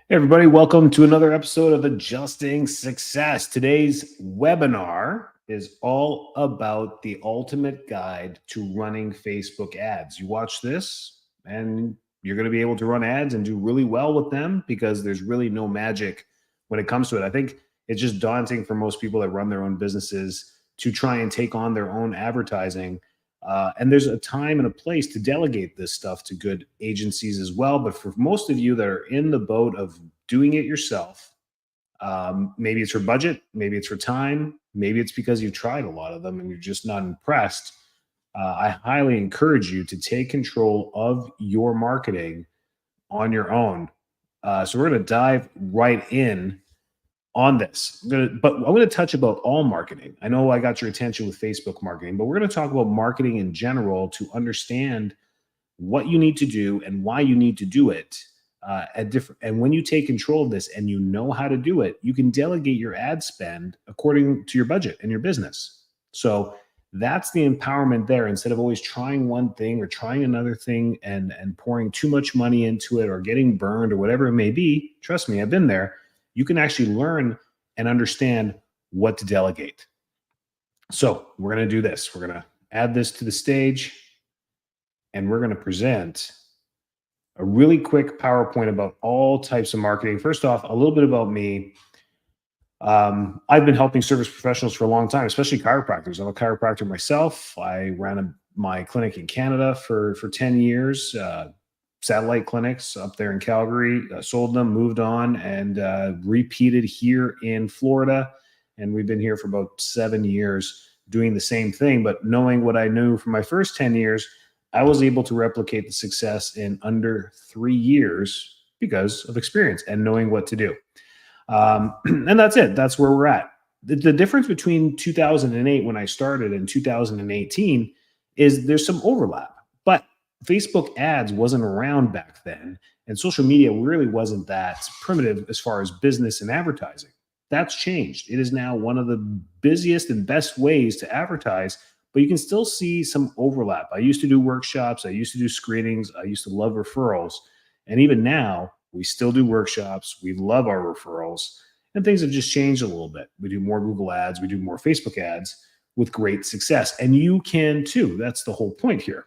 Hey everybody, welcome to another episode of Adjusting Success. Today's webinar is all about the ultimate guide to running Facebook ads. You watch this and you're going to be able to run ads and do really well with them because there's really no magic when it comes to it. I think it's just daunting for most people that run their own businesses to try and take on their own advertising. And there's a time and a place to delegate this stuff to good agencies as well. But for most of you that are in the boat of doing it yourself, maybe it's for budget, maybe it's for time, maybe it's because you've tried a lot of them and you're just not impressed. I highly encourage you to take control of your marketing on your own. So we're going to dive right in on this. I'm going to touch about all marketing. I know I got your attention with Facebook marketing, but we're going to talk about marketing in general to understand what you need to do and why you need to do it at different. And when you take control of this and you know how to do it, you can delegate your ad spend according to your budget and your business. So that's the empowerment there. Instead of always trying one thing or trying another thing and pouring too much money into it or getting burned or whatever it may be, trust me, I've been there. You can actually learn and understand what to delegate. So we're going to do this. We're going to add this to the stage and we're going to present a really quick PowerPoint about all types of marketing. First off, a little bit about me. I've been helping service professionals for a long time, especially chiropractors. I'm a chiropractor myself. I ran my clinic in Canada for 10 years, satellite clinics up there in Calgary, sold them, moved on, and repeated here in Florida. And we've been here for about 7 years doing the same thing. But knowing what I knew from my first 10 years, I was able to replicate the success in under 3 years because of experience and knowing what to do. And that's it. That's where we're at. The difference between 2008 when I started and 2018 is there's some overlap, but Facebook ads wasn't around back then. And social media really wasn't that primitive as far as business and advertising. That's changed. It is now one of the busiest and best ways to advertise, but you can still see some overlap. I used to do workshops. I used to do screenings. I used to love referrals. And even now, we still do workshops. We love our referrals. And things have just changed a little bit. We do more Google ads. We do more Facebook ads with great success. And you can too. That's the whole point here.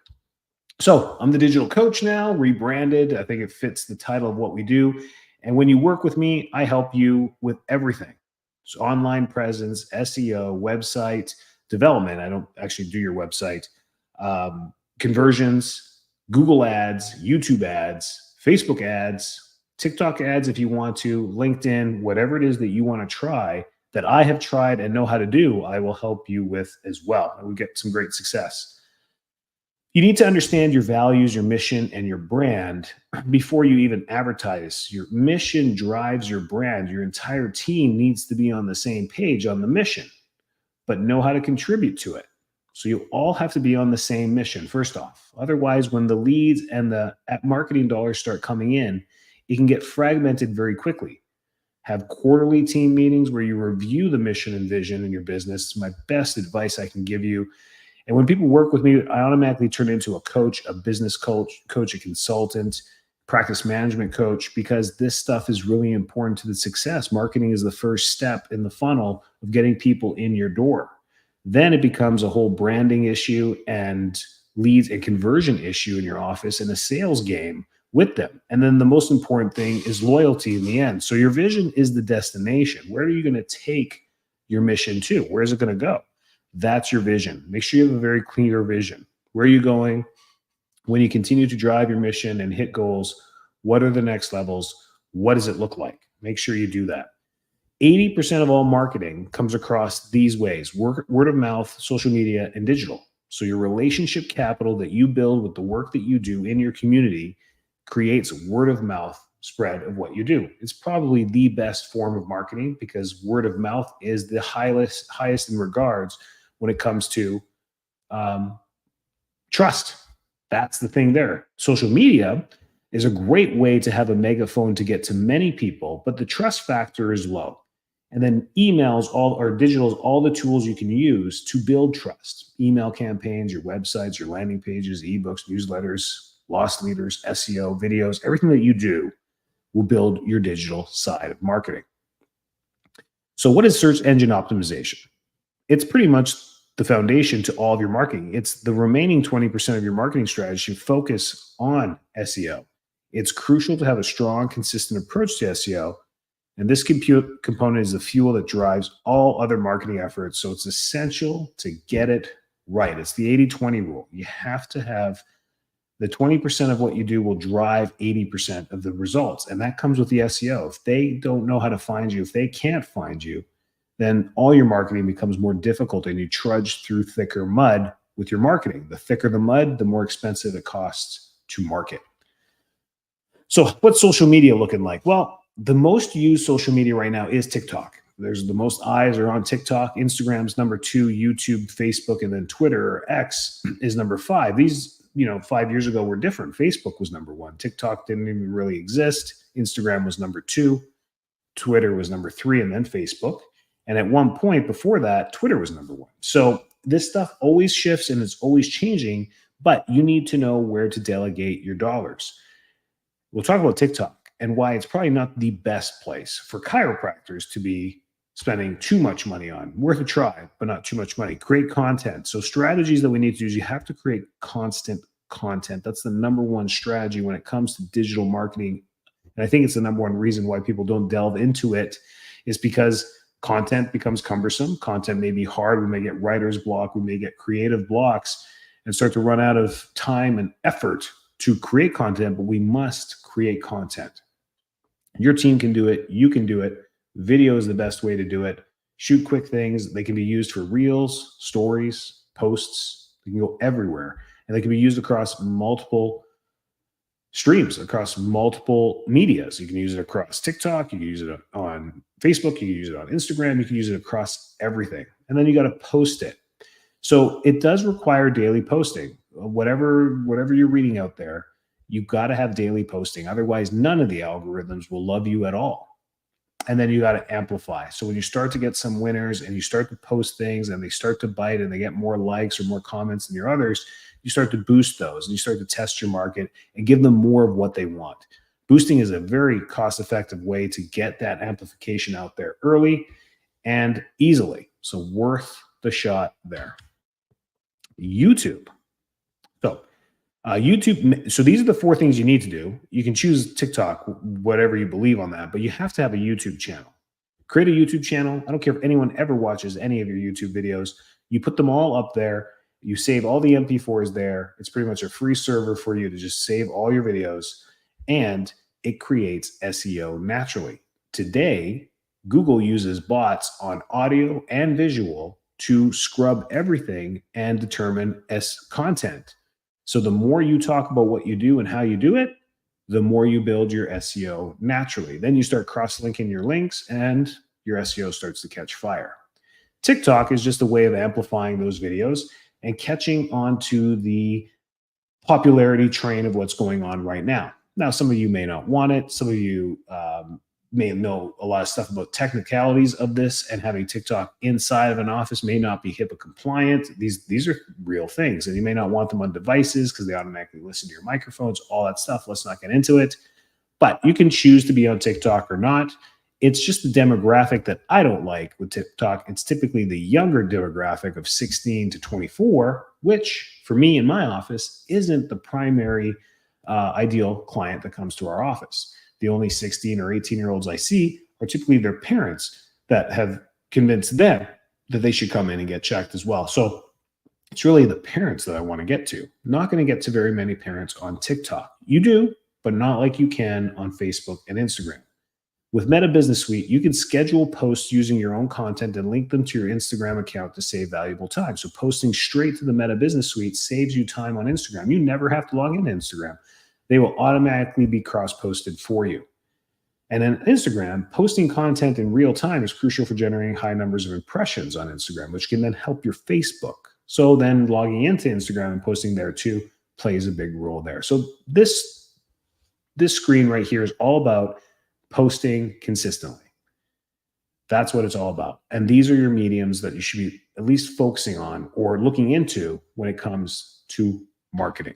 So I'm the digital coach now, rebranded. I think it fits the title of what we do. And when you work with me, I help you with everything. So online presence, SEO, website development. I don't actually do your website. Conversions, Google ads, YouTube ads, Facebook ads, TikTok ads if you want to, LinkedIn, whatever it is that you want to try that I have tried and know how to do, I will help you with as well. And we get some great success. You need to understand your values, your mission, and your brand before you even advertise. Your mission drives your brand. Your entire team needs to be on the same page on the mission, but know how to contribute to it. So you all have to be on the same mission, first off. Otherwise, when the leads and the marketing dollars start coming in, it can get fragmented very quickly. Have quarterly team meetings where you review the mission and vision in your business. It's my best advice I can give you. And when people work with me, I automatically turn into a coach, a business coach, a consultant, practice management coach, because this stuff is really important to the success. Marketing is the first step in the funnel of getting people in your door. Then it becomes a whole branding issue and leads and conversion issue in your office and a sales game with them. And then the most important thing is loyalty in the end. So your vision is the destination. Where are you going to take your mission to? Where is it going to go? That's your vision. Make sure you have a very clear vision. Where are you going? When you continue to drive your mission and hit goals, what are the next levels? What does it look like? Make sure you do that. 80% of all marketing comes across these ways: word of mouth, social media, and digital. So your relationship capital that you build with the work that you do in your community creates word of mouth spread of what you do. It's probably the best form of marketing because word of mouth is the highest in regards when it comes to trust. That's the thing there. Social media is a great way to have a megaphone to get to many people, but the trust factor is low. And then emails, digital is all the tools you can use to build trust. Email campaigns, your websites, your landing pages, ebooks, newsletters, loss leaders, SEO, videos, everything that you do will build your digital side of marketing. So, what is search engine optimization? It's pretty much the foundation to all of your marketing. It's the remaining 20% of your marketing strategy focus on SEO. It's crucial to have a strong, consistent approach to SEO. And this component is the fuel that drives all other marketing efforts. So it's essential to get it right. It's the 80-20 rule. You have to have the 20% of what you do will drive 80% of the results. And that comes with the SEO. If they don't know how to find you, if they can't find you, then all your marketing becomes more difficult and you trudge through thicker mud with your marketing. The thicker the mud, the more expensive it costs to market. So what's social media looking like? Well, the most used social media right now is TikTok. There's the most eyes are on TikTok. Instagram's number 2, YouTube, Facebook, and then Twitter or X is number 5. These, 5 years ago were different. Facebook was number 1. TikTok didn't even really exist. Instagram was number 2. Twitter was number 3, and then Facebook. And at one point before that, Twitter was number 1. So this stuff always shifts and it's always changing, but you need to know where to delegate your dollars. We'll talk about TikTok and why it's probably not the best place for chiropractors to be spending too much money on. Worth a try, but not too much money. Create content. So strategies that we need to do is you have to create constant content. That's the number one strategy when it comes to digital marketing. And I think it's the number one reason why people don't delve into it is because content becomes cumbersome. Content may be hard. We may get writer's block. We may get creative blocks and start to run out of time and effort to create content, but we must create content. Your team can do it. You can do it. Video is the best way to do it. Shoot quick things. They can be used for reels, stories, posts. They can go everywhere. And they can be used across multiple streams, across multiple medias. You can use it across TikTok. You can use it on Facebook. You can use it on Instagram. You can use it across everything. And then you got to post it. So it does require daily posting. Whatever you're reading out there, you've got to have daily posting. Otherwise, none of the algorithms will love you at all. And then you got to amplify. So when you start to get some winners and you start to post things and they start to bite and they get more likes or more comments than your others, you start to boost those and you start to test your market and give them more of what they want. Boosting is a very cost-effective way to get that amplification out there early and easily. So worth the shot there. YouTube. YouTube. So these are the 4 things you need to do. You can choose TikTok, whatever you believe on that, but you have to have a YouTube channel. Create a YouTube channel. I don't care if anyone ever watches any of your YouTube videos. You put them all up there. You save all the MP4s there. It's pretty much a free server for you to just save all your videos, and it creates SEO naturally. Today, Google uses bots on audio and visual to scrub everything and determine content. So the more you talk about what you do and how you do it, the more you build your SEO naturally. Then you start cross-linking your links and your SEO starts to catch fire. TikTok is just a way of amplifying those videos and catching on to the popularity train of what's going on right now. Now, some of you may not want it. Some of you may know a lot of stuff about technicalities of this, and having TikTok inside of an office may not be HIPAA compliant. These are real things, and you may not want them on devices because they automatically listen to your microphones, all that stuff. Let's not get into it. But you can choose to be on TikTok or not. It's just the demographic that I don't like with TikTok. It's typically the younger demographic of 16 to 24, which for me in my office isn't the primary ideal client that comes to our office. The only 16 or 18-year-olds I see are typically their parents that have convinced them that they should come in and get checked as well. So it's really the parents that I want to get to. Not going to get to very many parents on TikTok. You do, but not like you can on Facebook and Instagram. With Meta Business Suite, you can schedule posts using your own content and link them to your Instagram account to save valuable time. So posting straight to the Meta Business Suite saves you time on Instagram. You never have to log into Instagram. They will automatically be cross-posted for you. And then Instagram, posting content in real time is crucial for generating high numbers of impressions on Instagram, which can then help your Facebook. So then logging into Instagram and posting there too plays a big role there. So this screen right here is all about posting consistently. That's what it's all about. And these are your mediums that you should be at least focusing on or looking into when it comes to marketing.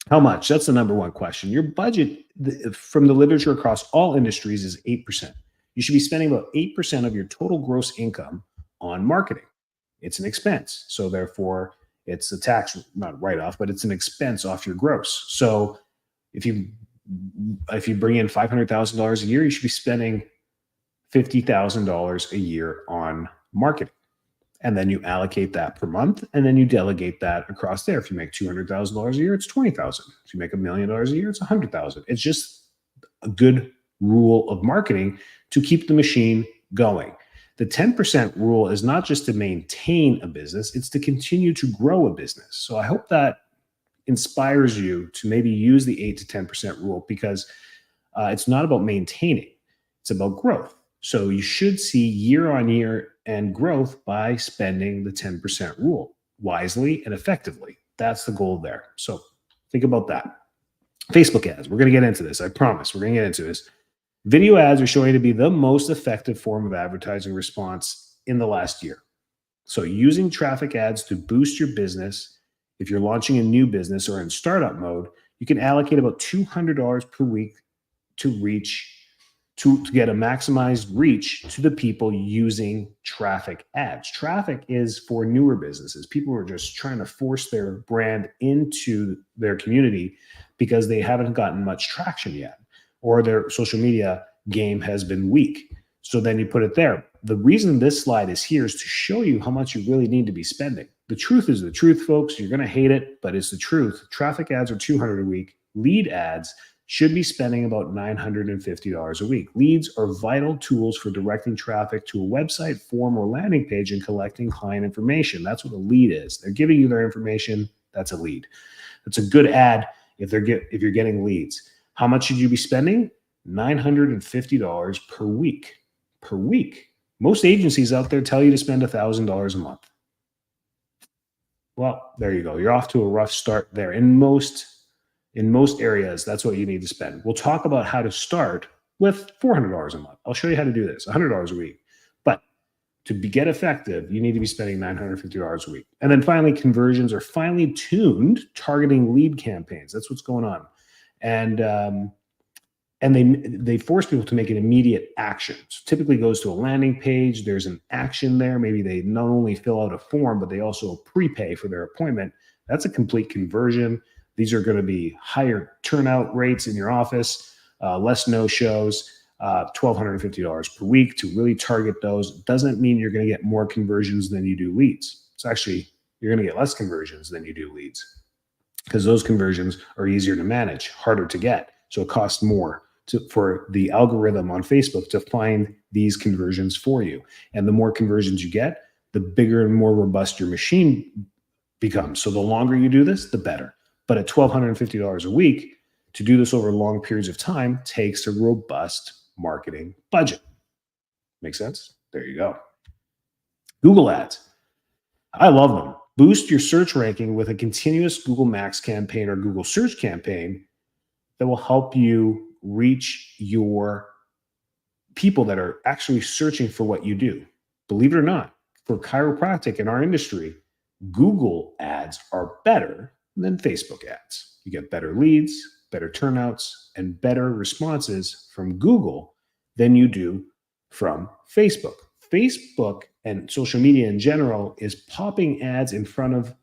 How much? That's the number one question. Your budget from the literature across all industries is 8%. You should be spending about 8% of your total gross income on marketing. It's an expense. So therefore, it's a tax, not write off, but it's an expense off your gross. So if you bring in $500,000 a year, you should be spending $50,000 a year on marketing. And then you allocate that per month, and then you delegate that across there. If you make $200,000 a year, it's $20,000. If you make $1 million a year, it's $100,000. It's just a good rule of marketing to keep the machine going. The 10% rule is not just to maintain a business, it's to continue to grow a business. So I hope that inspires you to maybe use the 8 to 10% rule, because it's not about maintaining, it's about growth. So you should see year on year and growth by spending the 10% rule wisely and effectively. That's the goal there. So think about that. Facebook ads. We're going to get into this. I promise. We're going to get into this. Video ads are showing to be the most effective form of advertising response in the last year. So using traffic ads to boost your business, if you're launching a new business or in startup mode, you can allocate about $200 per week to get a maximized reach to the people using traffic ads. Traffic is for newer businesses. People who are just trying to force their brand into their community because they haven't gotten much traction yet, or their social media game has been weak. So then you put it there. The reason this slide is here is to show you how much you really need to be spending. The truth is the truth, folks. You're going to hate it, but it's the truth. Traffic ads are $200 a week. Lead ads should be spending about $950 a week. Leads are vital tools for directing traffic to a website, form, or landing page and collecting client information. That's what a lead is. They're giving you their information. That's a lead. That's a good ad if you're getting leads. How much should you be spending? $950 per week. Per week. Most agencies out there tell you to spend $1,000 a month. Well, there you go. You're off to a rough start there. In most areas, that's what you need to spend. We'll talk about how to start with $400 a month. I'll show you how to do this, $100 a week. But to get effective, you need to be spending $950 a week. And then finally, conversions are finely tuned, targeting lead campaigns. That's what's going on. And they force people to make an immediate action. So typically goes to a landing page. There's an action there. Maybe they not only fill out a form, but they also prepay for their appointment. That's a complete conversion. These are going to be higher turnout rates in your office, less no-shows, $1,250 per week to really target those. Doesn't mean you're going to get more conversions than you do leads. It's actually, you're going to get less conversions than you do leads, because those conversions are easier to manage, harder to get. So it costs more for the algorithm on Facebook to find these conversions for you. And the more conversions you get, the bigger and more robust your machine becomes. So the longer you do this, the better. But at $1,250 a week, to do this over long periods of time takes a robust marketing budget. Make sense? There you go. Google ads. I love them. Boost your search ranking with a continuous Google Max campaign or Google search campaign that will help you reach your people that are actually searching for what you do. Believe it or not, for chiropractic in our industry, Google ads are better than Facebook ads. You get better leads, better turnouts, and better responses from Google than you do from Facebook. Facebook and social media in general is popping ads in front of,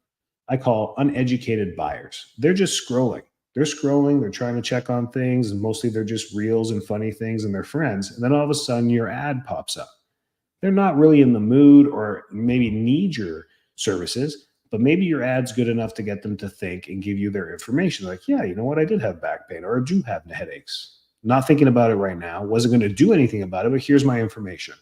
I call, uneducated buyers. They're just scrolling. They're scrolling, they're trying to check on things, and mostly they're just reels and funny things and their friends. And then all of a sudden your ad pops up. They're not really in the mood or maybe need your services, but maybe your ad's good enough to get them to think and give you their information. Like, yeah, you know what? I did have back pain, or I do have headaches. Not thinking about it right now. Wasn't going to do anything about it, but here's my information.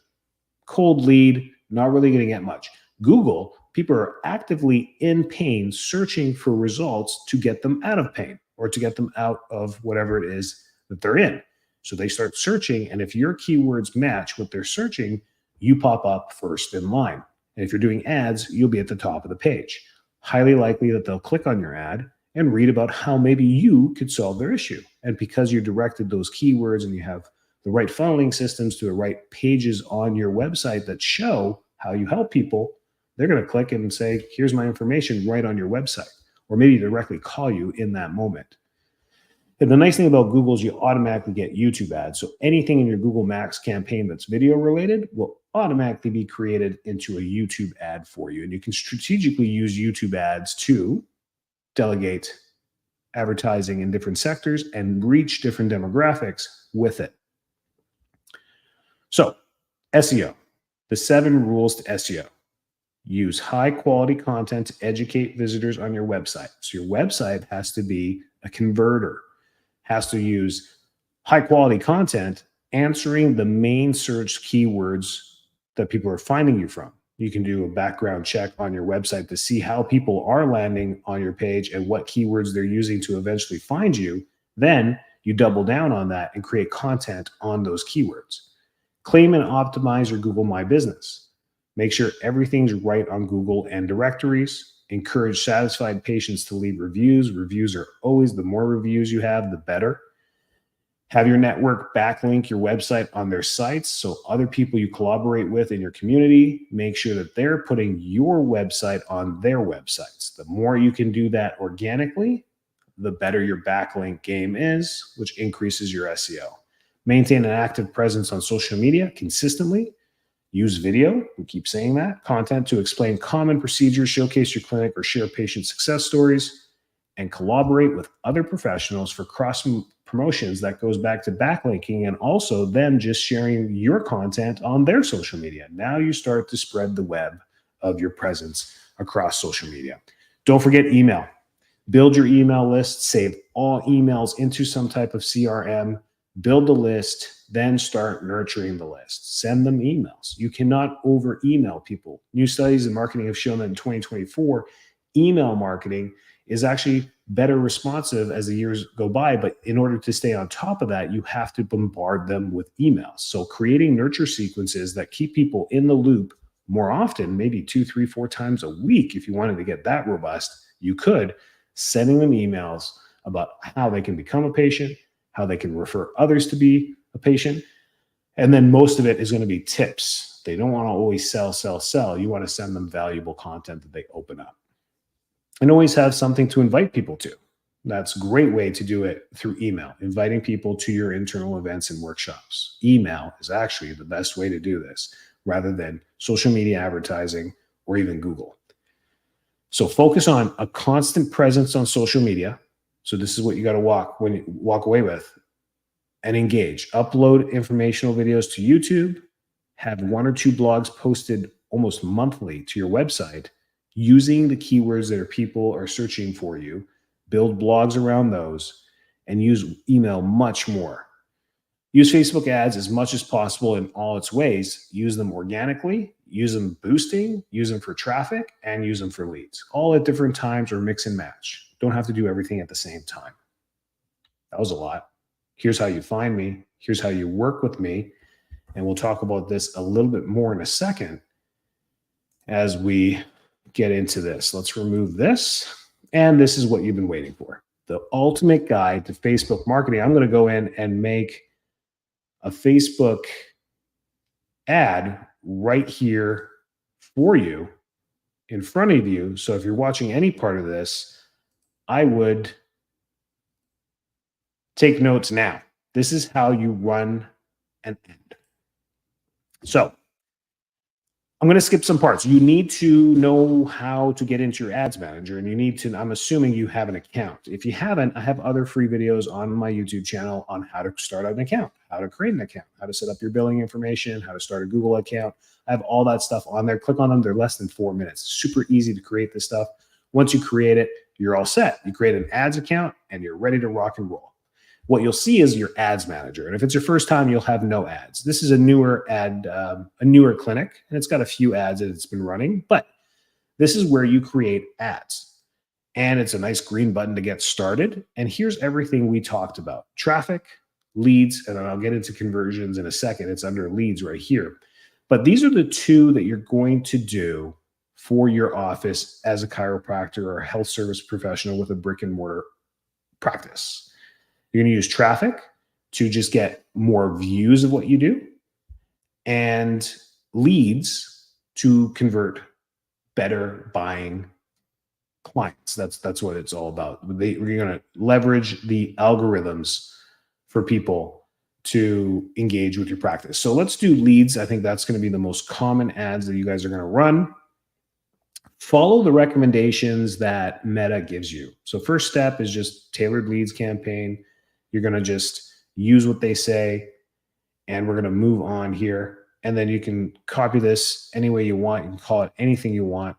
Cold lead, not really going to get much. Google, people are actively in pain, searching for results to get them out of pain or to get them out of whatever it is that they're in. So they start searching, and if your keywords match what they're searching, you pop up first in line. And if you're doing ads, you'll be at the top of the page. Highly likely that they'll click on your ad and read about how maybe you could solve their issue. And because you directed those keywords and you have the right funneling systems to the right pages on your website that show how you help people, they're going to click and say, here's my information right on your website. or maybe directly call you in that moment. And the nice thing about Google is you automatically get YouTube ads. So anything in your Google Max campaign that's video related will automatically be created into a YouTube ad for you. And you can strategically use YouTube ads to delegate advertising in different sectors and reach different demographics with it. So, SEO, the 7 rules to SEO. Use high quality content to educate visitors on your website. So your website has to be a converter, has to use high quality content answering the main search keywords that people are finding you from. You can do a background check on your website to see how people are landing on your page and what keywords they're using to eventually find you. Then you double down on that and create content on those keywords. Claim and optimize your Google My Business. Make sure everything's right on Google and directories. Encourage satisfied patients to leave reviews. Reviews are always, the more reviews you have, the better. Have your network backlink your website on their sites so other people you collaborate with in your community, make sure that they're putting your website on their websites. The more you can do that organically, the better your backlink game is, which increases your SEO. Maintain an active presence on social media consistently. Use video, we keep saying that, content to explain common procedures, showcase your clinic, or share patient success stories, and collaborate with other professionals for cross promotions. That goes back to backlinking and also them just sharing your content on their social media. Now you start to spread the web of your presence across social media. Don't forget email. Build your email list, save all emails into some type of CRM, build the list, then start nurturing the list. Send them emails. You cannot over email people. New studies in marketing have shown that in 2024, email marketing is actually better responsive as the years go by. But in order to stay on top of that, you have to bombard them with emails. So creating nurture sequences that keep people in the loop more often, maybe 2, 3, 4 times a week, if you wanted to get that robust, you could, sending them emails about how they can become a patient, how they can refer others to be a patient. And then most of it is going to be tips. They don't want to always sell. You want to send them valuable content that they open up. And always have something to invite people to. That's a great way to do it through email, inviting people to your internal events and workshops. Email is actually the best way to do this rather than social media advertising or even Google. So focus on a constant presence on social media. So this is what you got to walk away with and engage. Upload informational videos to YouTube, have 1 or 2 blogs posted almost monthly to your website using the keywords that people are searching for you, build blogs around those, and use email much more. Use Facebook ads as much as possible in all its ways. Use them organically, use them boosting, use them for traffic, and use them for leads, all at different times or mix and match. Don't have to do everything at the same time. That was a lot. Here's how you find me. Here's how you work with me. And we'll talk about this a little bit more in a second as we get into this. Let's remove this. And this is what you've been waiting for. The ultimate guide to Facebook marketing. I'm going to go in and make a Facebook ad right here for you in front of you. So if you're watching any part of this, I would take notes now. This is how you run an ad. So I'm going to skip some parts. You need to know how to get into your ads manager, and you need to, I'm assuming you have an account. If you haven't, I have other free videos on my YouTube channel on how to start an account, how to create an account, how to set up your billing information, how to start a Google account. I have all that stuff on there. Click on them. They're less than 4 minutes. Super easy to create this stuff. Once you create it, you're all set. You create an ads account and you're ready to rock and roll. What you'll see is your ads manager. And if it's your first time, you'll have no ads. This is a newer clinic, and it's got a few ads that it's been running, but this is where you create ads. And it's a nice green button to get started. And here's everything we talked about: traffic, leads, and I'll get into conversions in a second. It's under leads right here. But these are the 2 that you're going to do for your office as a chiropractor or a health service professional with a brick and mortar practice. You're going to use traffic to just get more views of what you do, and leads to convert better buying clients. That's what it's all about. We're going to leverage the algorithms for people to engage with your practice. So let's do leads. I think that's going to be the most common ads that you guys are going to run. Follow the recommendations that Meta gives you. So first step is just tailored leads campaign. You're going to just use what they say, and we're going to move on here. And then you can copy this any way you want. You can call it anything you want.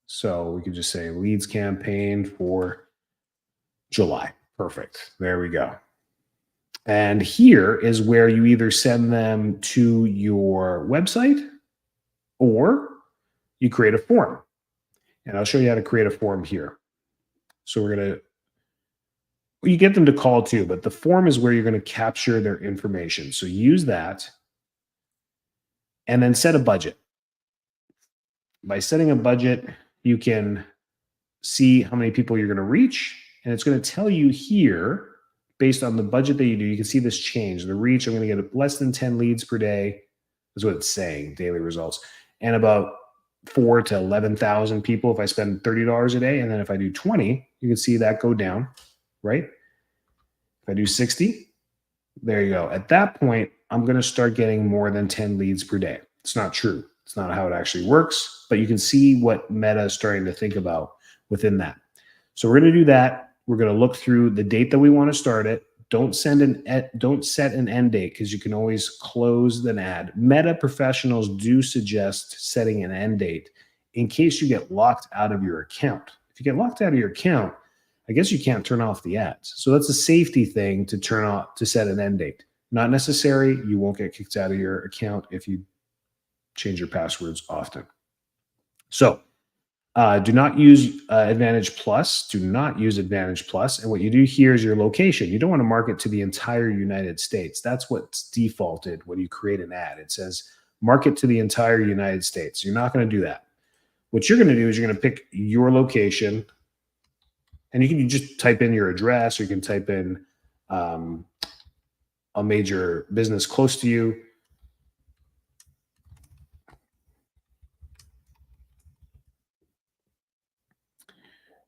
So we could just say leads campaign for July. Perfect. There we go. And here is where you either send them to your website or you create a form. And I'll show you how to create a form here. So you get them to call too, but the form is where you're going to capture their information. So use that and then set a budget. By setting a budget, you can see how many people you're going to reach. And it's going to tell you here, based on the budget that you do, you can see this change. The reach, I'm going to get less than 10 leads per day, is what it's saying, daily results. And about 4 to 11,000 people if I spend $30 a day. And then if I do 20, you can see that go down, right? If I do 60, there you go. At that point, I'm going to start getting more than 10 leads per day. It's not true. It's not how it actually works, but you can see what Meta is starting to think about within that. So we're going to do that. We're going to look through the date that we want to start it. Don't set an end date because you can always close an ad. Meta professionals do suggest setting an end date in case you get locked out of your account. If you get locked out of your account, I guess you can't turn off the ads. So that's a safety thing to set an end date. Not necessary. You won't get kicked out of your account if you change your passwords often. So do not use Advantage Plus. Do not use Advantage Plus. And what you do here is your location. You don't want to market to the entire United States. That's what's defaulted when you create an ad. It says market to the entire United States. You're not going to do that. What you're going to do is you're going to pick your location, and you can just type in your address, or you can type in a major business close to you.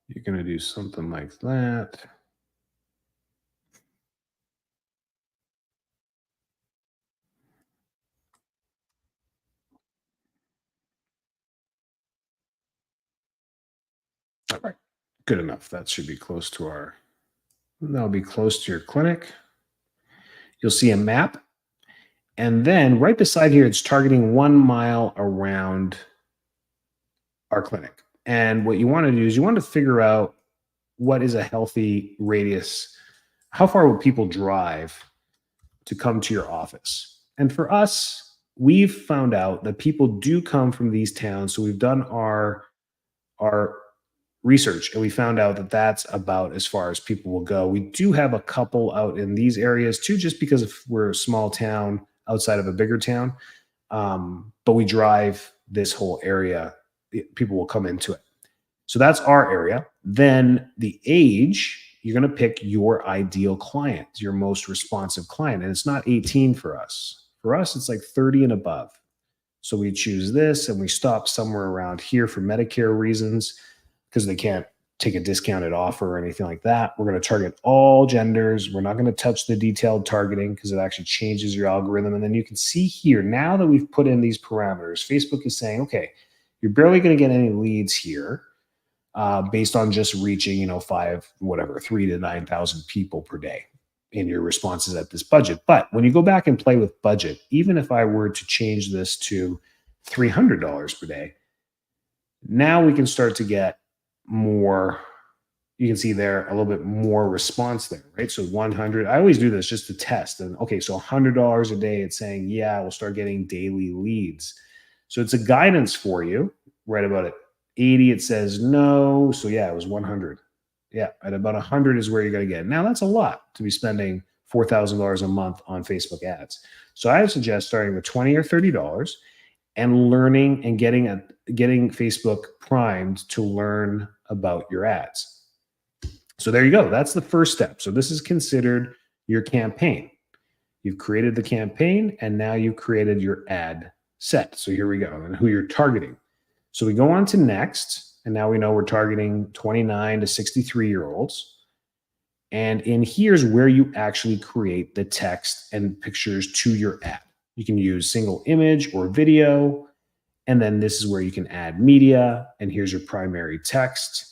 You're going to do something like that. All right, good enough. That should be close to that'll be close to your clinic. You'll see a map. And then right beside here, it's targeting 1 mile around our clinic. And what you want to do is you want to figure out what is a healthy radius. How far will people drive to come to your office? And for us, we've found out that people do come from these towns. So we've done our research, and we found out that that's about as far as people will go. We do have a couple out in these areas too, just because if we're a small town outside of a bigger town. But we drive this whole area. People will come into it. So that's our area. Then the age, you're going to pick your ideal client, your most responsive client. And it's not 18 for us. For us, it's like 30 and above. So we choose this, and we stop somewhere around here for Medicare reasons because they can't take a discounted offer or anything like that. We're going to target all genders. We're not going to touch the detailed targeting because it actually changes your algorithm. And then you can see here, now that we've put in these parameters, Facebook is saying, okay, you're barely going to get any leads here based on just reaching, 3 to 9,000 people per day in your responses at this budget. But when you go back and play with budget, even if I were to change this to $300 per day, now we can start to get more. You can see there a little bit more response there, right? So 100, I always do this just to test. And okay, so $100 a day, it's saying, yeah, we'll start getting daily leads. So it's a guidance for you. Right about at 80, it says no. So yeah, it was 100. Yeah, at about 100 is where you're going to get. Now that's a lot to be spending $4,000 a month on Facebook ads. So I would suggest starting with $20 or $30 and learning and getting Facebook primed to learn about your ads. So there you go. That's the first step. So this is considered your campaign. You've created the campaign, and now you've created your ad set. So here we go, and who you're targeting. So we go on to next, And now we know we're targeting 29 to 63-year-olds. And in here's where you actually create the text and pictures to your ad. You can use single image or video. And then this is where you can add media. And here's your primary text.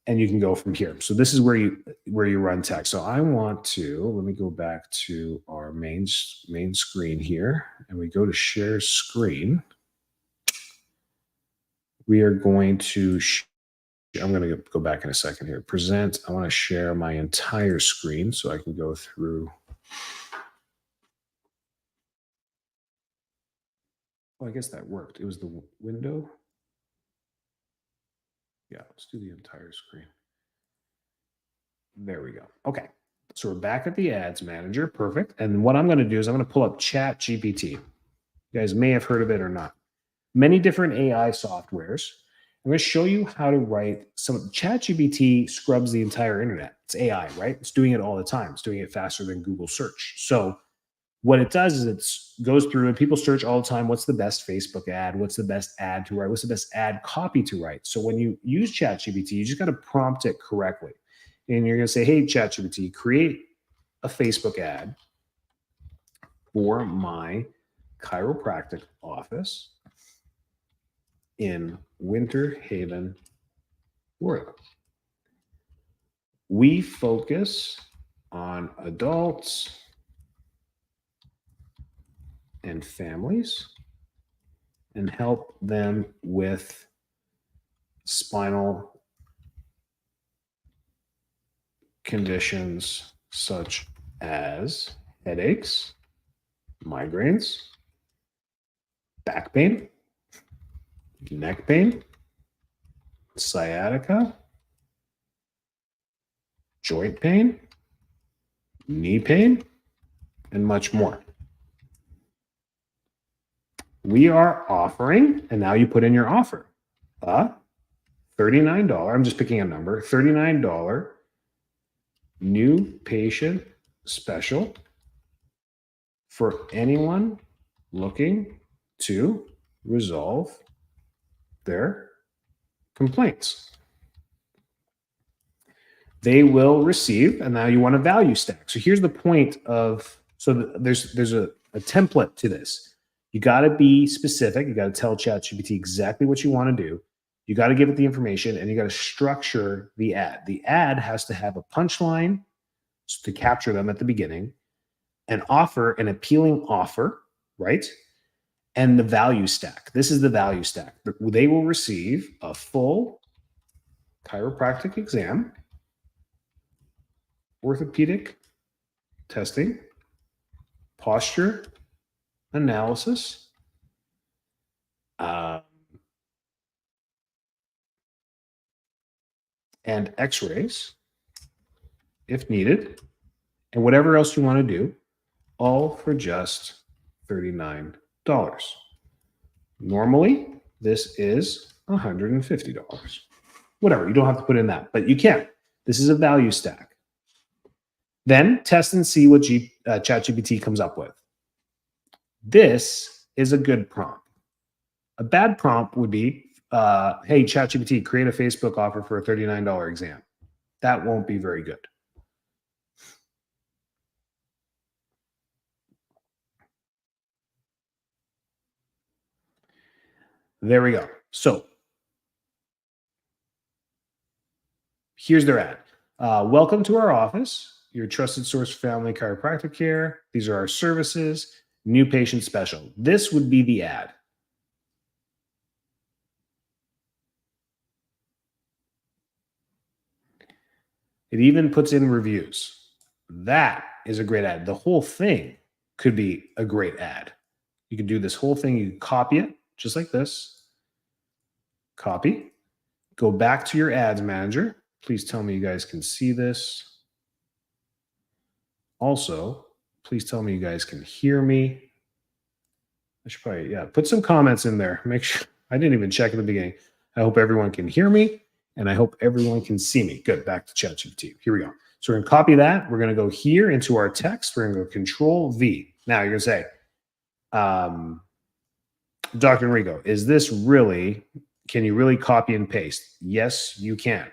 And you can go from here. So this is where you run text. So I want to, let me go back to our main screen here, and we go to share screen. We are going to, I'm going to go back in a second here. Present, I want to share my entire screen so I can go through. Well, I guess that worked. It was the window. Yeah, let's do the entire screen. There we go. Okay. So we're back at the ads manager. Perfect. And what I'm going to do is I'm going to pull up ChatGPT. You guys may have heard of it or not. Many different AI softwares. I'm going to show you how to write some. ChatGPT scrubs the entire internet. It's AI, right? It's doing it all the time. It's doing it faster than Google search. So what it does is it goes through and people search all the time. What's the best Facebook ad? What's the best ad to write? What's the best ad copy to write? So when you use ChatGPT, you just got to prompt it correctly. And you're going to say, hey, ChatGPT, create a Facebook ad for my chiropractic office in Winter Haven, Florida. We focus on adults and families and help them with spinal conditions such as headaches, migraines, back pain, neck pain, sciatica, joint pain, knee pain, and much more. We are offering, and now you put in your offer, $39, I'm just picking a number, $39 new patient special for anyone looking to resolve their complaints. They will receive, and now you want a value stack. So here's the point of, so there's a template to this. You got to be specific. You got to tell ChatGPT exactly what you want to do. You got to give it the information, and you got to structure the ad. The ad has to have a punchline to capture them at the beginning, an offer, an appealing offer, right? And the value stack. This is the value stack. They will receive a full chiropractic exam, orthopedic testing, posture analysis, and x-rays if needed, and whatever else you want to do, all for just $39. Normally, this is $150. Whatever, you don't have to put in that, but you can. This is a value stack. Then test and see what ChatGPT comes up with. This is a good prompt. A bad prompt would be, hey, ChatGPT, create a Facebook offer for a $39 exam. That won't be very good. There we go. So here's their ad. Welcome to our office, your trusted source for family chiropractic care. These are our services, new patient special. This would be the ad. It even puts in reviews. That is a great ad. The whole thing could be a great ad. You can do this whole thing. You can copy it just like this. Copy. Go back to your ads manager. Please tell me you guys can see this. Also, please tell me you guys can hear me. I should probably, put some comments in there. Make sure, I didn't even check at the beginning. I hope everyone can hear me, and I hope everyone can see me. Good, back to ChatGPT. Here we go. So we're gonna copy that. We're gonna go here into our text. We're gonna go Control V. Now you're gonna say, Dr. Enrico, is this really, can you really copy and paste? Yes, you can.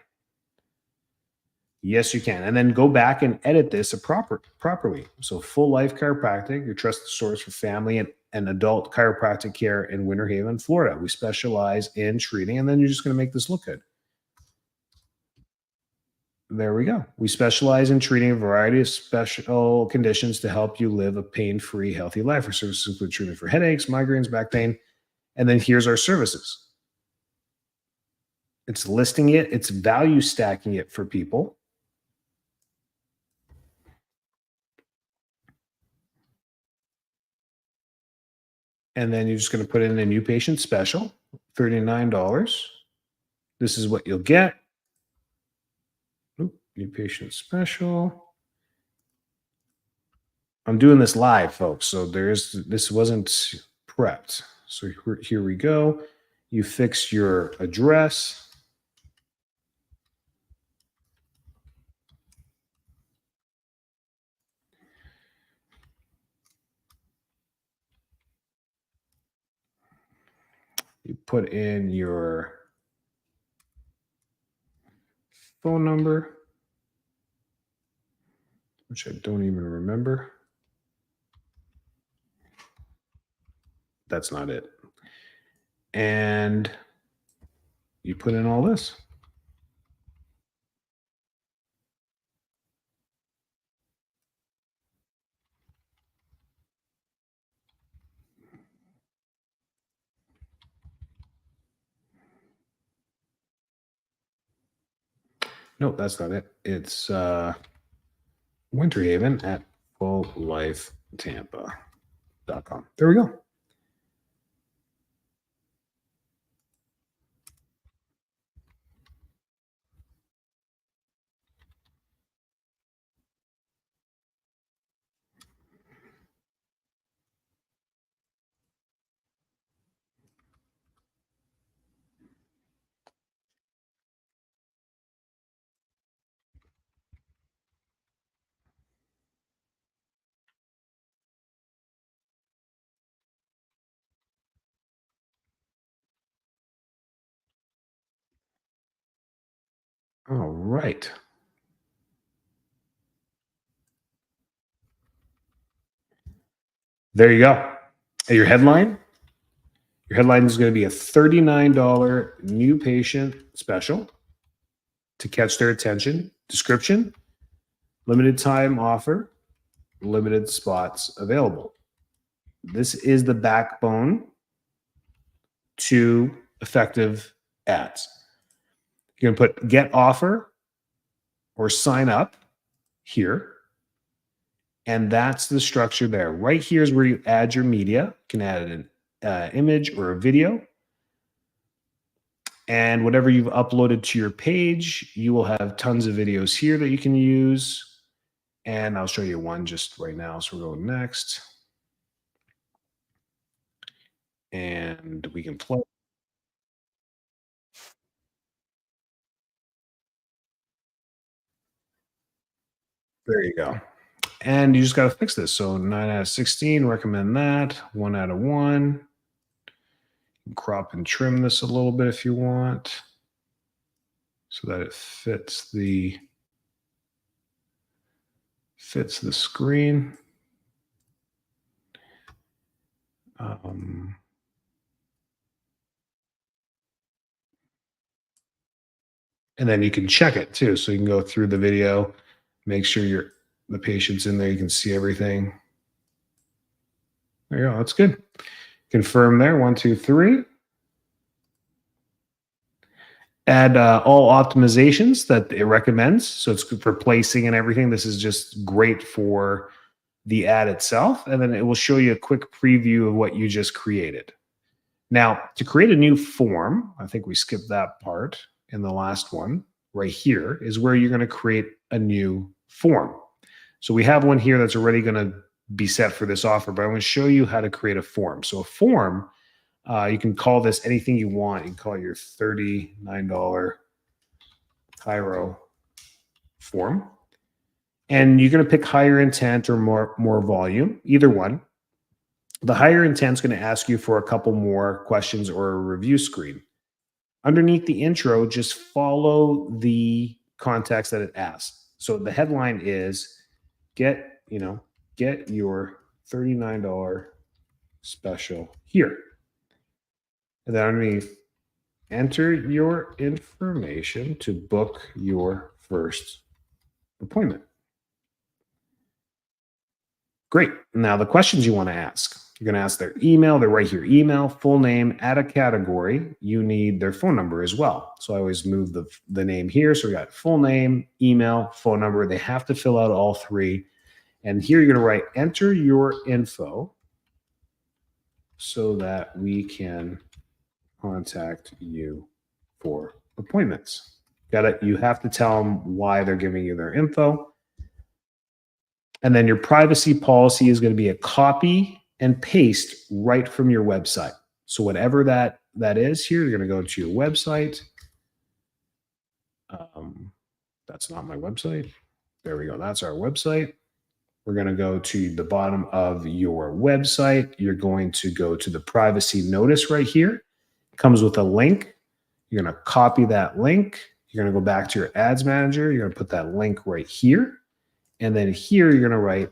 Yes, you can. And then go back and edit this properly. So Full Life Chiropractic, your trusted source for family and adult chiropractic care in Winter Haven, Florida. We specialize in treating, and then you're just going to make this look good. There we go. We specialize in treating a variety of special conditions to help you live a pain-free, healthy life. Our services include treatment for headaches, migraines, back pain, and then here's our services. It's listing it, it's value stacking it for people. And then you're just going to put in a new patient special, $39. This is what you'll get. Oop, new patient special. I'm doing this live, folks. So this wasn't prepped. So here we go. You fix your address. You put in your phone number, which I don't even remember. That's not it. And you put in all this. Nope, that's not it. It's Winter Haven at fulllifetampa.com. There we go. All right. There you go. Your headline. Your headline is going to be a $39 new patient special to catch their attention. Description: limited time offer, limited spots available. This is the backbone to effective ads. You're going to put get offer or sign up here. And that's the structure there. Right here is where you add your media. You can add an image or a video. And whatever you've uploaded to your page, you will have tons of videos here that you can use. And I'll show you one just right now. So we'll go next. And we can play. There you go. And you just got to fix this. So 9 out of 16, recommend that. 1 out of 1. Crop and trim this a little bit if you want so that it fits the screen. And then you can check it too. So you can go through the video, make sure the patient's in there. You can see everything. There you go. That's good. Confirm there. 1, 2, 3. Add all optimizations that it recommends. So it's good for placing and everything. This is just great for the ad itself. And then it will show you a quick preview of what you just created. Now, to create a new form, I think we skipped that part in the last one. Right here is where you're going to create a new form. So we have one here that's already going to be set for this offer, but I'm going to show you how to create a form. So a form, you can call this anything you want. You can call it your $39 Chiro form. And you're going to pick higher intent or more volume, either one. The higher intent is going to ask you for a couple more questions or a review screen. Underneath the intro, just follow the context that it asks. So the headline is get, get your $39 special here. And then underneath, enter your information to book your first appointment. Great. Now, the questions you want to ask. You're going to ask their email. They're right here. Email, full name, add a category. You need their phone number as well. So I always move the name here. So we got full name, email, phone number. They have to fill out all three. And here you're going to write enter your info so that we can contact you for appointments. Got it. You have to tell them why they're giving you their info. And then your privacy policy is going to be a copy and paste right from your website. So whatever that is here, you're going to go to your website. That's not my website. There we go. That's our website. We're going to go to the bottom of your website. You're going to go to the privacy notice right here. It comes with a link. You're going to copy that link. You're going to go back to your ads manager. You're going to put that link right here. And then here you're going to write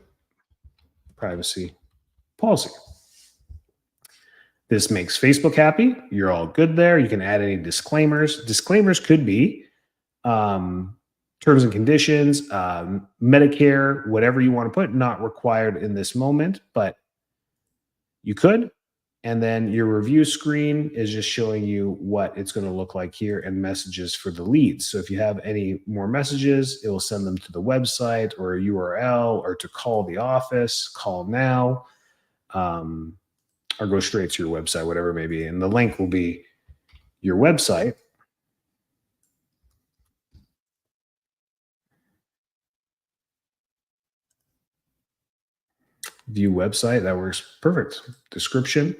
privacy policy. This makes Facebook happy. You're all good there. You can add any disclaimers. Disclaimers could be terms and conditions, Medicare, whatever you want to put, not required in this moment, but you could. And then your review screen is just showing you what it's going to look like here and messages for the leads. So if you have any more messages, it will send them to the website or a URL or to call the office, call now, or go straight to your website, whatever it may be. And the link will be your website. View website, that works perfect. Description.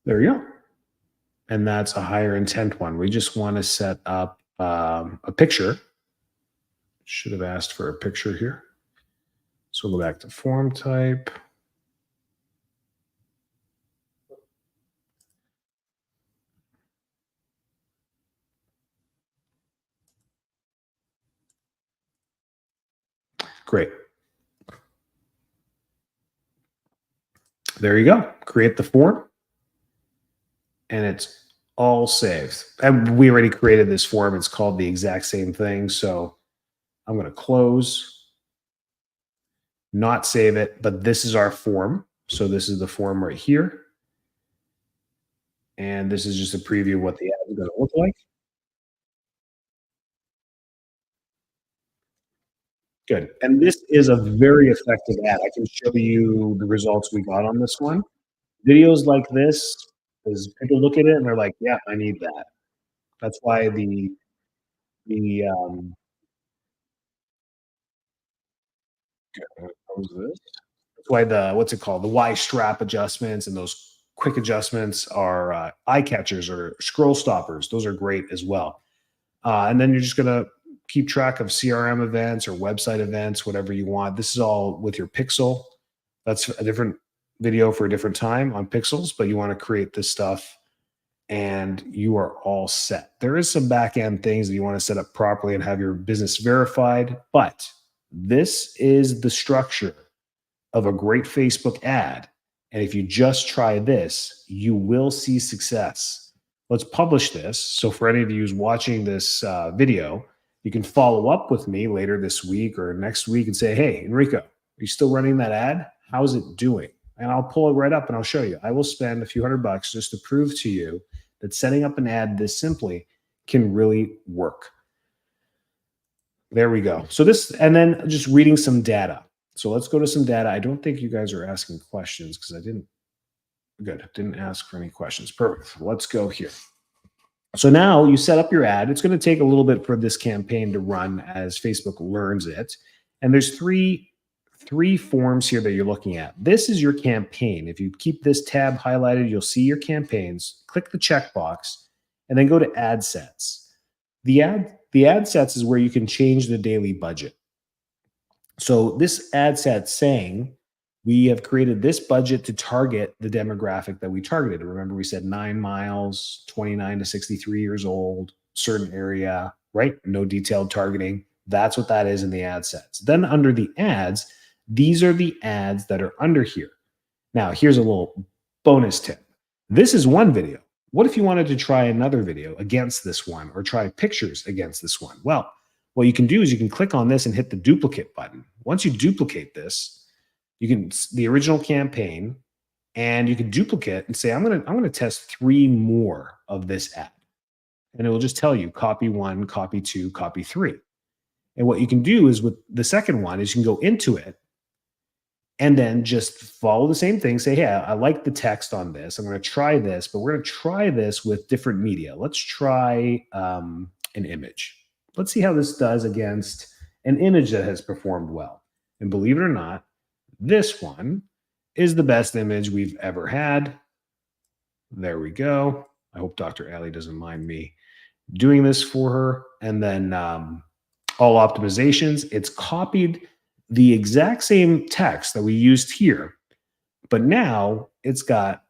There you go. And that's a higher intent one. We just want to set up a picture. Should have asked for a picture here. So we'll go back to form type. Great. There you go. Create the form. And it's all saved. And we already created this form. It's called the exact same thing. So I'm going to close, not save it, but this is our form. So this is the form right here. And this is just a preview of what the ad is going to look like. Good. And this is a very effective ad. I can show you the results we got on this one. Videos like this, is people look at it and they're like, yeah, I need that. That's why the that's why the what's it called? The Y strap adjustments and those quick adjustments are eye catchers or scroll stoppers. Those are great as well. And then you're just gonna keep track of CRM events or website events, whatever you want. This is all with your Pixel. That's a different video for a different time on Pixels, but you want to create this stuff and you are all set. There is some back end things that you want to set up properly and have your business verified, but this is the structure of a great Facebook ad. And if you just try this, you will see success. Let's publish this. So for any of you who's watching this video, you can follow up with me later this week or next week and say, hey, Enrico, are you still running that ad? How's it doing? And I'll pull it right up and I'll show you. I will spend a few $100 just to prove to you that setting up an ad this simply can really work. There we go. So this, and then just reading some data. So let's go to some data. I don't think you guys are asking questions because I didn't ask for any questions. Perfect. Let's go here. So now you set up your ad. It's going to take a little bit for this campaign to run as Facebook learns it. And there's three forms here that you're looking at. This is your campaign. If you keep this tab highlighted, you'll see your campaigns. Click the checkbox and then go to ad sets. The ad sets is where you can change the daily budget. So this ad set saying we have created this budget to target the demographic that we targeted. Remember, we said 9 miles, 29 to 63 years old, certain area, right? No detailed targeting. That's what that is in the ad sets. Then under the ads, these are the ads that are under here. Now, here's a little bonus tip. This is one video. What if you wanted to try another video against this one or try pictures against this one? Well, what you can do is you can click on this and hit the duplicate button. Once you duplicate this, you can the original campaign, and you can duplicate and say, I'm gonna test 3 more of this ad. And it will just tell you copy 1, copy 2, copy 3. And what you can do is with the second one is you can go into it and then just follow the same thing. Say, hey, I like the text on this. I'm going to try this, but we're going to try this with different media. Let's try an image. Let's see how this does against an image that has performed well. And believe it or not, this one is the best image we've ever had. There we go. I hope Dr. Ali doesn't mind me doing this for her. And then all optimizations, it's copied the exact same text that we used here, but now it's got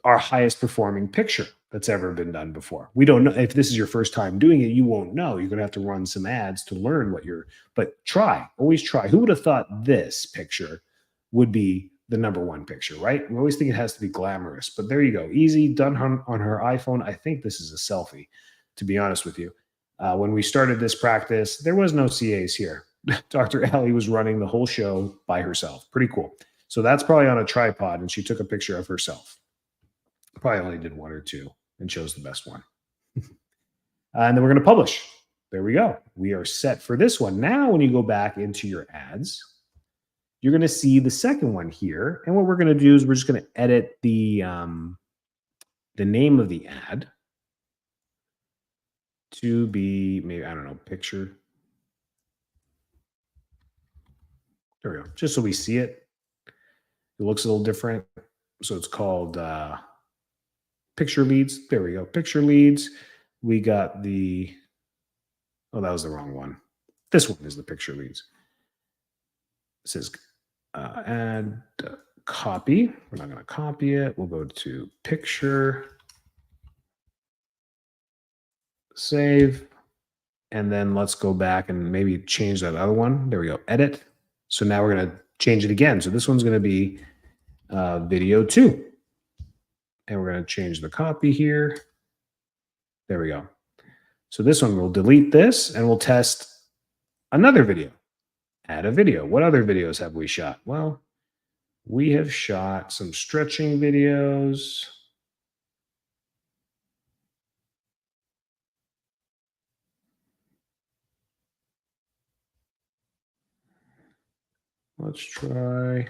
our highest performing picture that's ever been done before. We don't know if this is your first time doing it, you won't know. You're going to have to run some ads to learn but try, always try. Who would have thought this picture would be the number one picture, right? We always think it has to be glamorous, but there you go. Easy, done on her iPhone. I think this is a selfie, to be honest with you. When we started this practice, there was no CAs here. Dr. Ali was running the whole show by herself. Pretty cool. So that's probably on a tripod, and she took a picture of herself. Probably only did 1 or 2 and chose the best one. And then we're going to publish. There we go. We are set for this one. Now, when you go back into your ads, you're going to see the second one here. And what we're going to do is we're just going to edit the name of the ad to be maybe, I don't know, picture. There we go. Just so we see it. It looks a little different. So it's called picture leads. There we go. Picture leads. We got the, oh, that was the wrong one. This one is the picture leads. It says add copy. We're not going to copy it. We'll go to picture, save, and then let's go back and maybe change that other one. There we go. Edit. So now we're going to change it again. So this one's going to be video 2. And we're going to change the copy here. There we go. So this one, we'll delete this and we'll test another video. Add a video. What other videos have we shot? Well, we have shot some stretching videos. Let's try,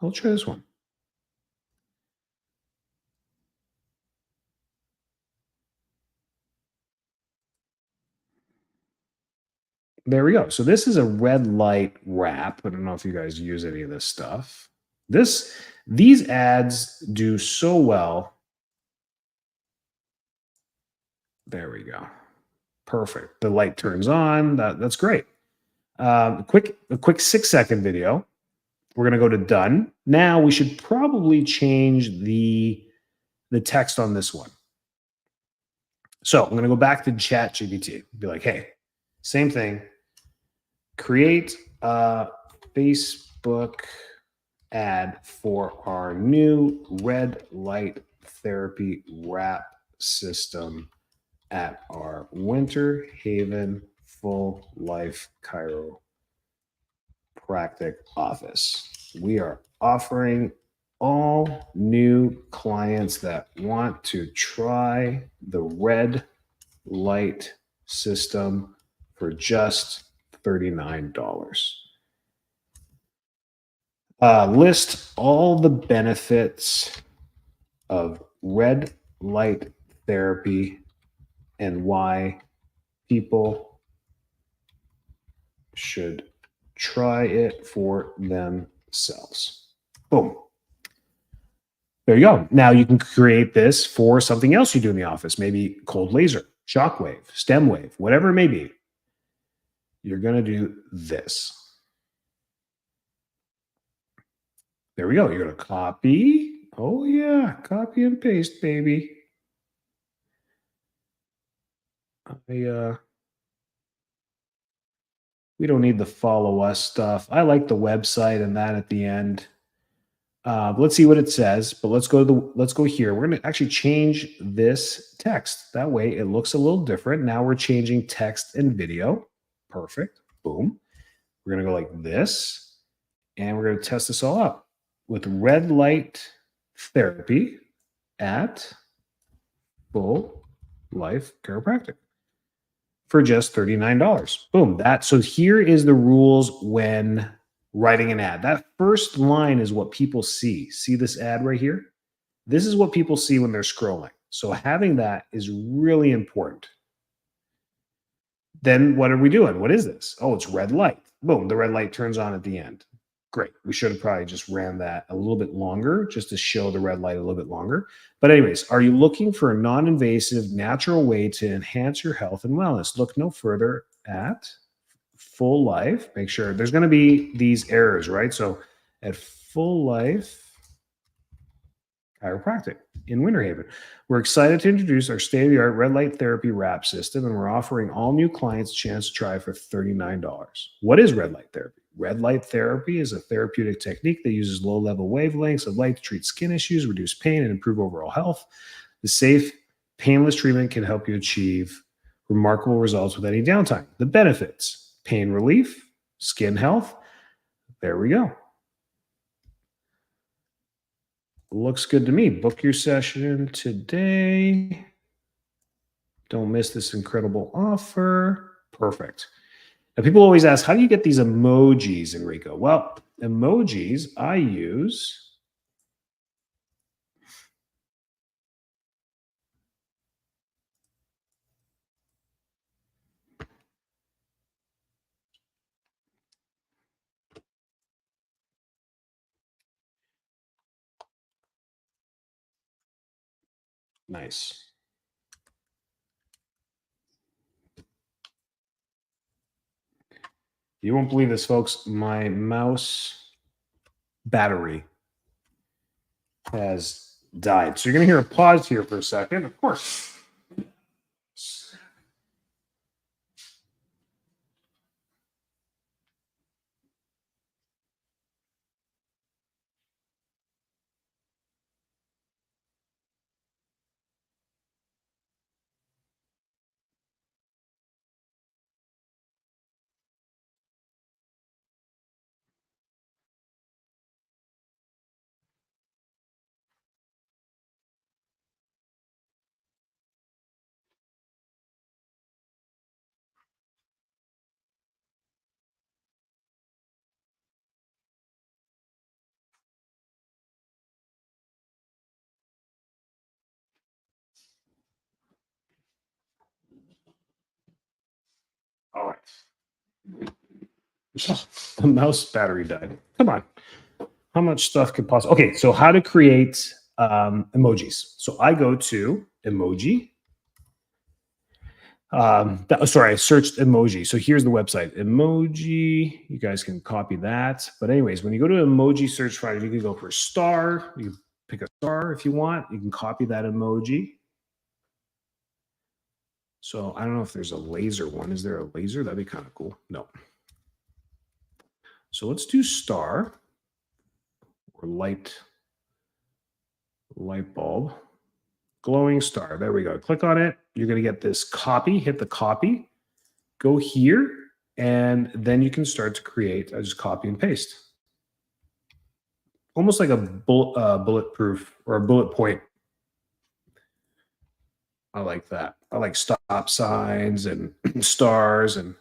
I'll try this one. There we go. So this is a red light wrap. I don't know if you guys use any of this stuff. These ads do so well. There we go. Perfect. The light turns on. That's great. A quick 6-second video. We're going to go to done. Now we should probably change the text on this one. So I'm going to go back to ChatGPT. Be like, hey, same thing. Create a Facebook ad for our new red light therapy wrap system at our Winter Haven Full Life Chiropractic office. We are offering all new clients that want to try the red light system for just $39. List all the benefits of red light therapy and why people should try it for themselves. Boom. There you go. Now you can create this for something else you do in the office, maybe cold laser, shockwave, stem wave, whatever it may be. You're going to do this. There we go. You're going to copy. Oh, yeah. Copy and paste, baby. We don't need the follow us stuff. I like the website and that at the end. Let's see what it says, but let's go here. We're going to actually change this text. That way it looks a little different. Now we're changing text and video. Perfect. Boom. We're going to go like this, and we're going to test this all out with red light therapy at Full Life Chiropractic for just $39. Boom. So here is the rules when writing an ad. That first line is what people see. See this ad right here? This is what people see when they're scrolling. So having that is really important. Then what are we doing? What is this? Oh, it's red light. Boom, the red light turns on at the end. Great. We should have probably just ran that a little bit longer just to show the red light a little bit longer. But anyways, are you looking for a non-invasive, natural way to enhance your health and wellness? Look no further at Full Life. Make sure there's going to be these errors, right? So at Full Life Chiropractic in Winter Haven, we're excited to introduce our state-of-the-art red light therapy wrap system, and we're offering all new clients a chance to try for $39. What is red light therapy? Red light therapy is a therapeutic technique that uses low-level wavelengths of light to treat skin issues, reduce pain, and improve overall health. The safe, painless treatment can help you achieve remarkable results with any downtime. The benefits: pain relief, skin health. There we go. Looks good to me. Book your session today. Don't miss this incredible offer. Perfect. Now, people always ask, how do you get these emojis, Enrico? Well, emojis I use. Nice. You won't believe this, folks. My mouse battery has died. So you're going to hear a pause here for a second. Of course. All right. The mouse battery died. Come on. How much stuff could possibly? Okay, so how to create emojis. So I go to emoji. Sorry, I searched emoji. So here's the website, emoji. You guys can copy that. But anyways, when you go to emoji search finder, you can go for star. You can pick a star if you want. You can copy that emoji. So I don't know if there's a laser one. Is there a laser? That'd be kind of cool. No. So let's do star or light bulb. Glowing star. There we go. Click on it. You're going to get this copy. Hit the copy. Go here. And then you can start to create. I just copy and paste. Almost like a bulletproof or a bullet point. I like that. I like stop signs and stars. And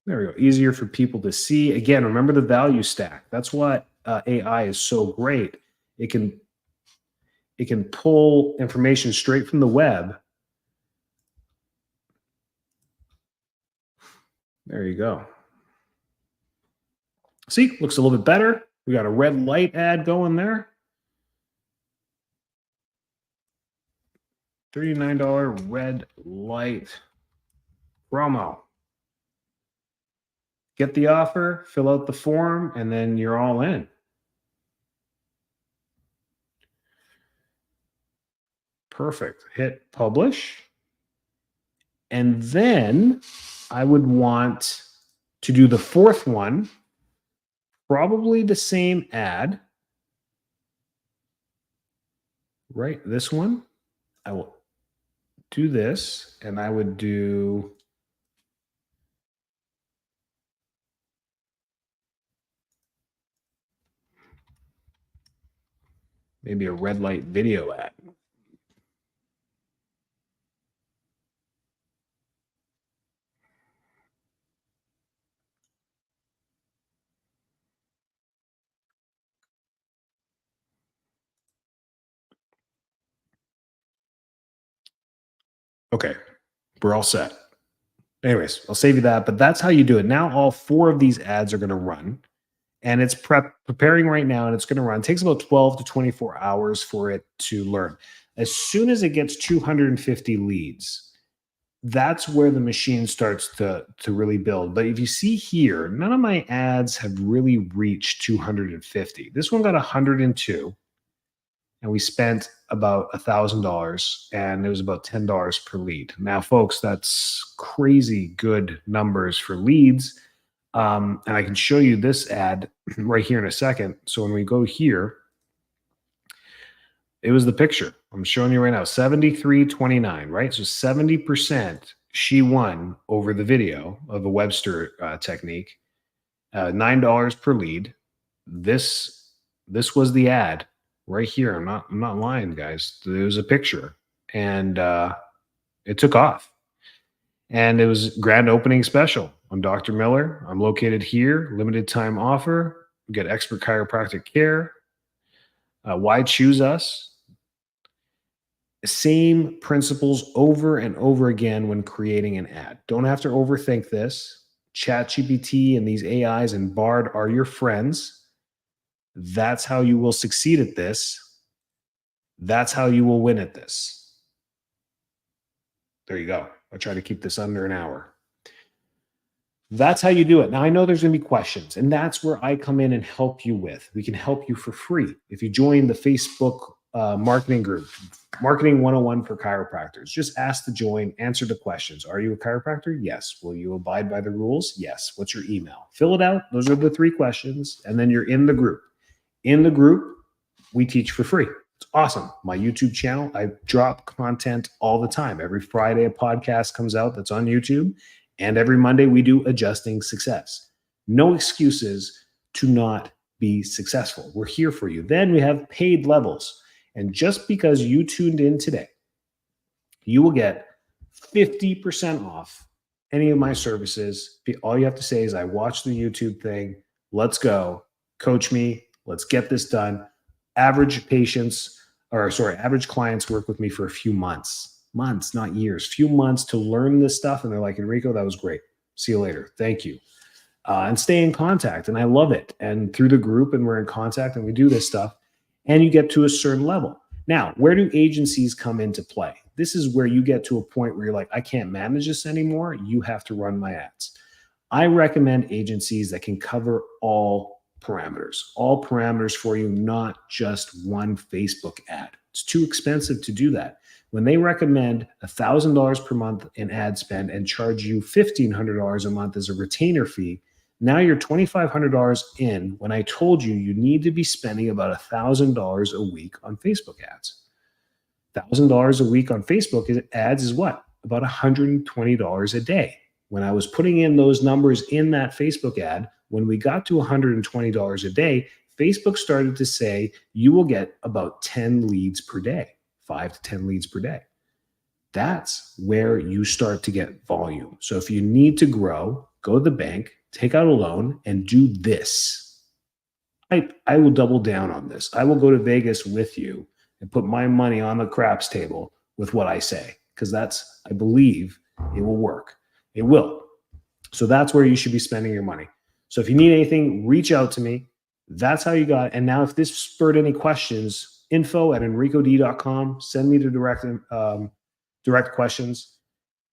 there we go. Easier for people to see. Again, remember the value stack. That's what AI is so great. It can it can pull information straight from the web. There you go. See, looks a little bit better. We got a red light ad going there. $39 red light promo. Get the offer, fill out the form, and then you're all in. Perfect. Hit publish. And then I would want to do the fourth one, probably the same ad. Right, this one. I will do this, and I would do maybe a red light video ad. Okay, we're all set. Anyways, I'll save you that, but that's how you do it. Now all four of these ads are going to run, and it's preparing right now, and it's going to run. It takes about 12 to 24 hours for it to learn. As soon as it gets 250 leads, that's where the machine starts to really build. But if you see here, none of my ads have really reached 250. This one got 102, and we spent about $1,000, and it was about $10 per lead. Now, folks, that's crazy good numbers for leads. And I can show you this ad right here in a second. So when we go here, it was the picture. I'm showing you right now, 73-29, right? So 70% she won over the video of the Webster technique, $9 per lead. This was the ad right here. I'm not lying, guys. There was a picture, and it took off. And it was grand opening special. I'm Dr. Miller. I'm located here. Limited time offer. We get expert chiropractic care. Why choose us? Same principles over and over again when creating an ad. Don't have to overthink this. ChatGPT and these AIs and Bard are your friends. That's how you will succeed at this. That's how you will win at this. There you go. I try to keep this under an hour. That's how you do it. Now, I know there's going to be questions, and that's where I come in and help you with. We can help you for free. If you join the Facebook marketing group, Marketing 101 for Chiropractors, just ask to join, answer the questions. Are you a chiropractor? Yes. Will you abide by the rules? Yes. What's your email? Fill it out. Those are the 3 questions, and then you're in the group. In the group, we teach for free. It's awesome. My YouTube channel, I drop content all the time. Every Friday, a podcast comes out that's on YouTube. And every Monday, we do Adjusting Success. No excuses to not be successful. We're here for you. Then we have paid levels. And just because you tuned in today, you will get 50% off any of my services. All you have to say is, I watched the YouTube thing. Let's go. Coach me. Let's get this done. Average clients work with me for a few months, not years, few months to learn this stuff. And they're like, Enrico, that was great. See you later. Thank you. And stay in contact. And I love it. And through the group, and we're in contact, and we do this stuff, and you get to a certain level. Now, where do agencies come into play? This is where you get to a point where you're like, I can't manage this anymore. You have to run my ads. I recommend agencies that can cover all parameters for you, not just one Facebook ad. It's too expensive to do that. When they recommend $1,000 per month in ad spend and charge you $1,500 a month as a retainer fee, now you're $2,500 in when I told you you need to be spending about $1,000 a week on Facebook ads. $1,000 a week on Facebook ads is what? About $120 a day. When I was putting in those numbers in that Facebook ad, when we got to $120 a day, Facebook started to say you will get about 10 leads per day, 5 to 10 leads per day. That's where you start to get volume. So if you need to grow, go to the bank, take out a loan, and do this. I will double down on this. I will go to Vegas with you and put my money on the craps table with what I say, because I believe it will work. It will. So that's where you should be spending your money. So if you need anything, reach out to me. That's how you got it. And now if this spurred any questions, info@enricod.com, send me the direct questions,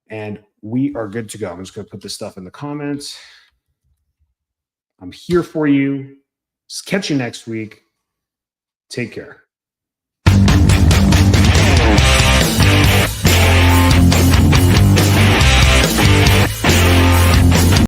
and we are good to go. I'm just going to put this stuff in the comments. I'm here for you. Catch you next week. Take care.